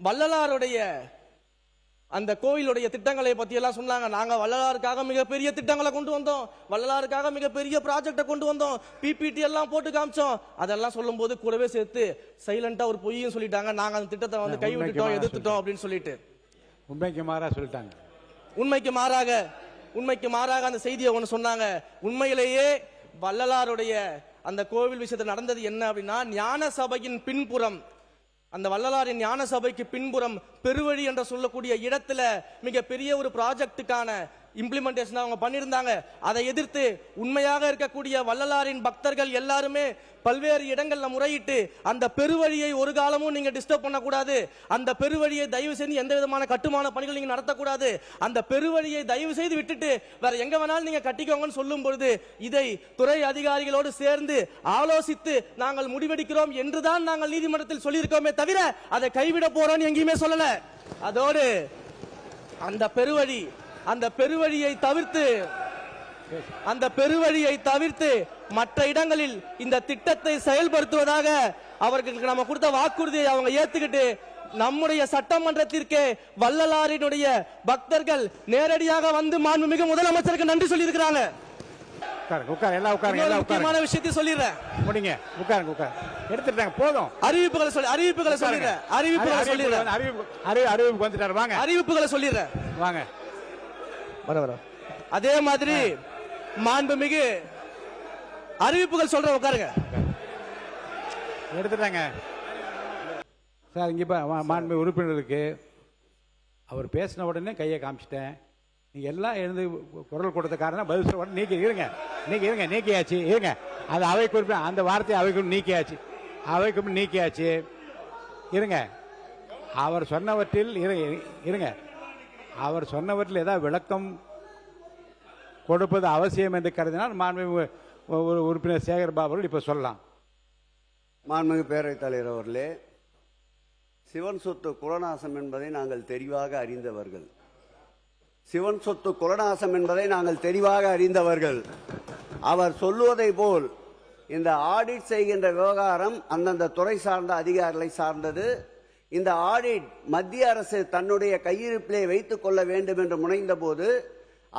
வள்ளலாருடைய அந்த கோயிலுடைய திட்டங்களை பத்தி எல்லாம் சொன்னாங்க. நாங்க வள்ளலாருக்காக மிகப்பெரிய திட்டங்களை கொண்டு வந்தோம், வள்ளலாருக்காக மிகப்பெரிய ப்ராஜெக்டை கொண்டு வந்தோம், பிபிடி எல்லாம் போட்டு காமிச்சோம். அதெல்லாம் சொல்லும் போது கூடவே சேர்த்து சைலண்டா ஒரு பொய்யும் சொல்லிட்டாங்க. நாங்க அந்த திட்டத்தை வந்து கைவிட்டுட்டோம், எதிர்த்துட்டோம் அப்படின்னு சொல்லிட்டு உண்மைக்கு மாறாக சொல்லிட்டாங்க. உண்மைக்கு மாறாக அந்த செய்தியை ஒன்று சொன்னாங்க. உண்மையிலேயே வள்ளலாருடைய அந்த கோவில் விஷயத்தில் நடந்தது என்ன அப்படின்னா, ஞான சபையின் பின்புறம், அந்த வள்ளலாரின் ஞான சபைக்கு பின்புறம் பெருவழி என்று சொல்லக்கூடிய இடத்துல மிகப்பெரிய ஒரு ப்ராஜெக்டுக்கான இம்ப்ளிமெண்டேஷன் அவங்க பண்ணியிருந்தாங்க. அதை எதிர்த்து உண்மையாக இருக்கக்கூடிய வள்ளலாரின் பக்தர்கள் எல்லாருமே பல்வேறு இடங்கள்ல முறையிட்டு அந்த பெருவழியை ஒரு காலமும் நீங்க டிஸ்டர்ப் பண்ணக்கூடாது, அந்த பெருவழியை தயவு செய்து எந்த விதமான கட்டுமான பணிகள் நீங்க நடத்தக்கூடாது, அந்த பெருவழியை தயவு செய்து விட்டுட்டு வேற எங்க வேணாலும் நீங்க கட்டிக்கோங்கன்னு சொல்லும் பொழுது இதை துறை அதிகாரிகளோடு சேர்ந்து ஆலோசித்து நாங்கள் முடிவெடுக்கிறோம் என்றுதான் நாங்கள் நீதிமன்றத்தில் சொல்லியிருக்கோமே தவிர அதை கைவிட போறோம் எங்கேயுமே சொல்லல. அதோடு அந்த பெருவழியை தவிர்த்து மற்ற இடங்களில் இந்த திட்டத்தை செயல்படுத்துவதாக அவர்களுக்கு நம்ம கொடுத்த வாக்குறுதியை அவங்க ஏத்துக்கிட்டு நம்முடைய சட்டமன்றத்திற்கு வள்ளலாரினுடைய பக்தர்கள் நேரடியாக வந்து மாண்புமிகு முதலமைச்சருக்கு நன்றி சொல்லி இருக்கிறாங்க. முக்கியமான விஷயத்தை சொல்லிடுறேன். எடுத்துட்டாங்க போதும். அறிவிப்புகளை சொல்லிடுறேன். வாங்க. அதே மாதிரி மாண்புமிகு அறிவிப்புகள் சொல்ற உட்காருங்க. எடுத்துட்டாங்க சார். இங்க மாண்புமிகு உறுப்பினருக்கு அவர் பேசின உடனே கையை காமிச்சிட்டேன். நீங்க எல்லாம் எழுந்து குரல் கொடுத்த காரணம் பதில் சொல்ல நீக்கியாச்சு. இருங்க, அது அவை குறிப்பு, அந்த வார்த்தை அவைக்கு நீக்கியாச்சு. இருங்க, அவர் சொன்னவற்றில் ஏதாவது விளக்கம் கொடுப்பது அவசியம் என்று கருதினால் மாண்புமிகு உறுப்பினர் சேகர் பாபு அவர்கள் இப்ப சொல்லலாம். மாண்புமிகு பேரவைத் தலைவர் அவர்களே, சிவன் சொத்து குலநாசம் என்பதை நாங்கள் தெளிவாக அறிந்தவர்கள். அவர் சொல்லுவதை போல் இந்த ஆடிட் செய்கின்ற விவகாரம் அந்தந்த துறை சார்ந்த அதிகாரிகளை சார்ந்தது. இந்த ஆடிட் மத்திய அரசு தன்னுடைய கையிருப்பிலே வைத்துக் கொள்ள வேண்டும் என்று முனைந்த போது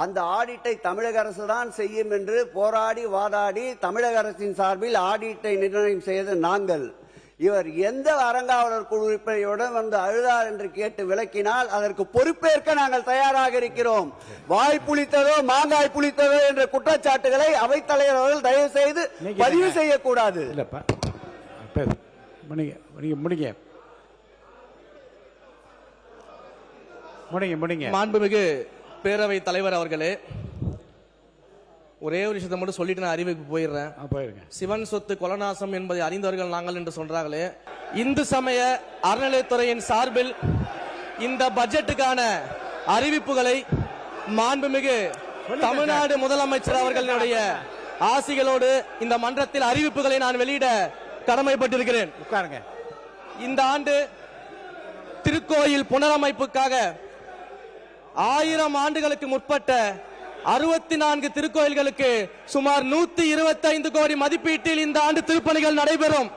அந்த ஆடிட்டை தமிழக அரசு தான் செய்யும் என்று போராடி வாதாடி தமிழக அரசின் சார்பில் ஆடிட்டை நிர்ணயம் செய்து நாங்கள். இவர் எந்த அறங்காவலர் குழு உறுப்பினருடன் வந்து அழுதார் என்று கேட்டு விளக்கினால் அதற்கு பொறுப்பேற்க நாங்கள் தயாராக இருக்கிறோம். வாய் புளித்ததோ மாங்காய் புளித்ததோ என்ற குற்றச்சாட்டுகளை அவைத்தலைவர் அவர்கள் தயவு செய்து பதிவு செய்யக்கூடாது. மாண்புமிகு பேரவை தலைவர் அவர்களே, ஒரே ஒரு விஷயத்தை மட்டும் சொல்லிட்டு நான் அறிவிப்பு போயிடுறேன். சிவன் சொத்து கொலநாசம் என்பதை அறிந்தவர்கள் நாங்கள் என்று சொல்றாங்களே, இந்து சமய அறநிலையத்துறையின் சார்பில் இந்த பட்ஜெட்டுக்கான அறிவிப்புகளை மாண்புமிகு தமிழ்நாடு முதலமைச்சர் அவர்களுடைய ஆசிகளோடு இந்த மன்றத்தில் அறிவிப்புகளை நான் வெளியிட கடமைப்பட்டிருக்கிறேன். இந்த ஆண்டு திருக்கோயில் புனரமைப்புக்காக 1000 ஆண்டுகளுக்கு முற்பட்ட 64 திருக்கோயில்களுக்கு சுமார் 125 கோடி மதிப்பீட்டில் இந்த ஆண்டு திருப்பணிகள் நடைபெறும்.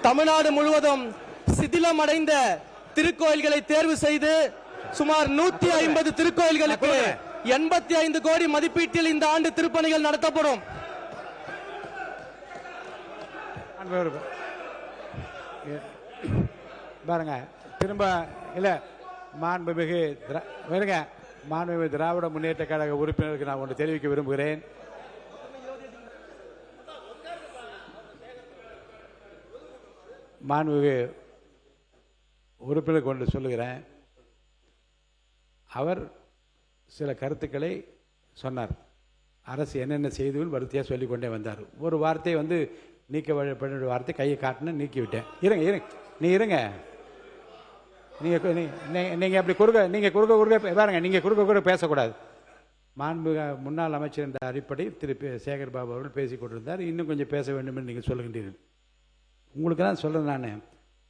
தமிழ்நாடு முழுவதும் சிதிலமடைந்த திருக்கோயில்களை தேர்வு செய்து சுமார் 150 திருக்கோயில்களுக்கு 85 கோடி மதிப்பீட்டில் இந்த ஆண்டு திருப்பணிகள் நடத்தப்படும். பாருங்க, திரும்ப இல்ல மாண்புமிகு திராவிட முன்னேற்ற கழக உறுப்பினருக்கு நான் ஒன்று தெரிவிக்க விரும்புகிறேன். மாண்புமிகு உறுப்பினருக்கு ஒன்று சொல்லுகிறேன். அவர் சில கருத்துக்களை சொன்னார். அரசு என்னென்ன செய்துன்னு வரிசையாக சொல்லிக்கொண்டே வந்தார். ஒரு வார்த்தை வந்து நீக்க வார்த்தை கையை காட்டின நீக்கிவிட்டேன். இருங்க, நீங்க அப்படி குறுக்க பாருங்க, நீங்க குறுக்க பேசக்கூடாது. மாண்பு முன்னாள் அமைச்சர் என்ற அடிப்படை திரு சேகர் பாபு அவர்கள் பேசிக் கொண்டிருந்தார். இன்னும் கொஞ்சம் பேச வேண்டும் என்று நீங்கள் சொல்லுகின்றீர்கள். உங்களுக்கு தான் சொல்றேன், நான்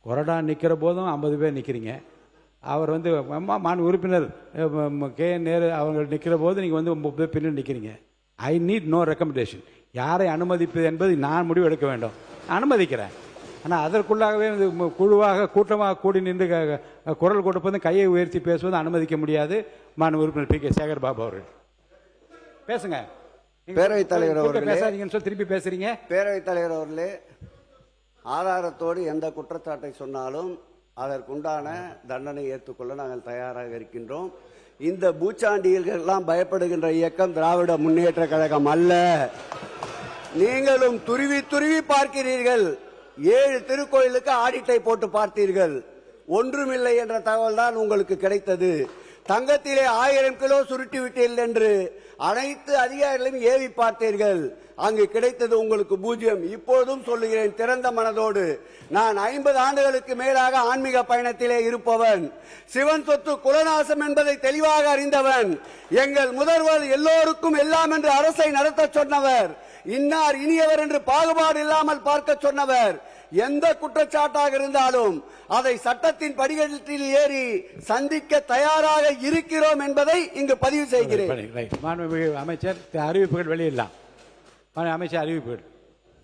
கொறடா நிற்கிற போதும் 50 பேர் நிற்கிறீங்க. அவர் வந்து மாண்பு உறுப்பினர் கே நேரு அவங்க நிற்கிற போது நீங்கள் வந்து 30 பேர் பின்னாடி நிற்கிறீங்க. I need no recommendation. யாரை அனுமதிப்பது என்பது நான் முடிவு எடுக்க வேண்டும். அனுமதிக்கிறேன். ஆனால் அதற்குள்ளாகவே குழுவாக கூட்டமாக கூடி நின்று குரல் கொடுப்பது, கையை உயர்த்தி பேசுவது அனுமதிக்க முடியாது. மாண்பு உறுப்பினர் பி.கே. சேகர் பாபு அவர்கள் பேசுங்க. பேரவைத் தலைவர் அவர்களே, பேசாதீங்கன்னு சொல்லி திருப்பி பேசுறீங்க. பேரவைத் தலைவர் அவர்களே, ஆதாரத்தோடு எந்த குற்றச்சாட்டை சொன்னாலும் அதற்குண்டான தண்டனை ஏற்றுக்கொள்ள நாங்கள் தயாராக இருக்கின்றோம். இந்த பூச்சாண்டியர்கள் எல்லாம் பயப்படுகின்ற இயக்கம் திராவிட முன்னேற்ற கழகம் அல்ல. நீங்களும் துருவி துருவி பார்க்கிறீர்கள். 7 திருக்கோயிலுக்கு ஆடிட்டை போட்டு பார்த்தீர்கள். ஒன்றுமில்லை என்ற தகவல் தான் உங்களுக்கு கிடைத்தது. தங்கத்திலே 1000 கிலோ சுருட்டி விட்டீர்கள் என்று அனைத்து அதிகாரிகளையும் ஏவி பார்த்தீர்கள். அங்கு கிடைத்தது உங்களுக்கு 0. இப்போதும் சொல்லுகிறேன் திறந்த மனதோடு, நான் 50 ஆண்டுகளுக்கு மேலாக ஆன்மீக பயணத்திலே இருப்பவன். சிவன் சொத்து குலநாசம் என்பதை தெளிவாக அறிந்தவன். எங்கள் முதல்வர் எல்லோருக்கும் எல்லாம் என்று அரசை நடத்த சொன்னவர். இன்னார் இனியவர் என்று பாகுபாடு இல்லாமல் பார்க்க சொன்னவர். எந்த குற்றச்சாட்டாக இருந்தாலும் அதை சட்டத்தின் படிக்கட்டில் ஏறி சந்திக்க தயாராக இருக்கிறோம் என்பதை இங்கு பதிவு செய்கிறேன். அமைச்சர் அறிவிப்புகள் வெளியிடலாம். அமைச்சர் அறிவிப்புகள்